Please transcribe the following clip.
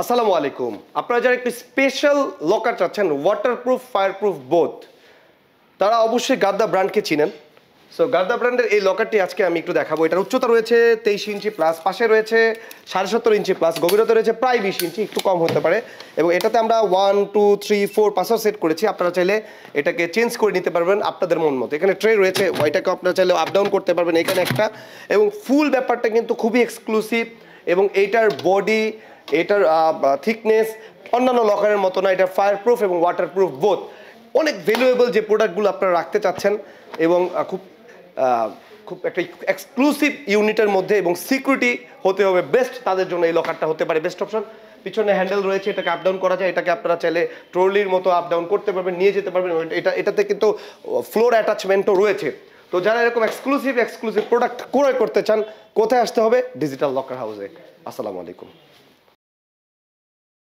আসসালামু আলাইকুম। আপনারা যারা একটু স্পেশাল লকার চাচ্ছেন, ওয়াটারপ্রুফ ফায়ারপ্রুফ বোথ, তারা অবশ্যই গাদ্দা ব্র্যান্ডকে চিনেন। সো গাদ্দা ব্র্যান্ডের এই লকারটি আজকে আমি একটু দেখাবো। এটার উচ্চতা রয়েছে 23 ইঞ্চি প্লাস, পাশে রয়েছে 17.5 ইঞ্চি প্লাস, গভীরতা রয়েছে প্রায় 20 ইঞ্চি, একটু কম হতে পারে। এবং এটাতে আমরা 1 2 3 4 5ও সেট করেছি। আপনারা চাইলে এটাকে চেঞ্জ করে নিতে পারবেন আপনাদের মন মতো। এখানে ট্রে রয়েছে, ওইটাকে আপনারা চাইলে আপ ডাউন করতে পারবেন এখানে একটা। এবং ফুল ব্যাপারটা কিন্তু খুবই এক্সক্লুসিভ, এবং এইটার বডি, এটার থিকনেস অন্যান্য লকারের মতো না। এটা ফায়ারপ্রুফ এবং ওয়াটারপ্রুফ বোথ। অনেক ভ্যালুয়েবল যে প্রোডাক্টগুলো আপনারা রাখতে চাচ্ছেন, এবং খুব একটা এক্সক্লুসিভ ইউনিটের মধ্যে, এবং সিকিউরিটি হতে হবে বেস্ট, তাদের জন্য এই লকারটা হতে পারে বেস্ট অপশন। পিছনে হ্যান্ডেল রয়েছে, এটাকে আপ ডাউন করা যায়। এটাকে আপনারা চাইলে ট্রলির মতো আপ ডাউন করতে পারবেন, নিয়ে যেতে পারবেন। এটাতে কিন্তু ফ্লোর অ্যাটাচমেন্টও রয়েছে। তো যারা এরকম এক্সক্লুসিভ প্রোডাক্ট ক্রয় করতে চান, কোথায় আসতে হবে? ডিজিটাল লকার হাউসে। আসসালামু আলাইকুম।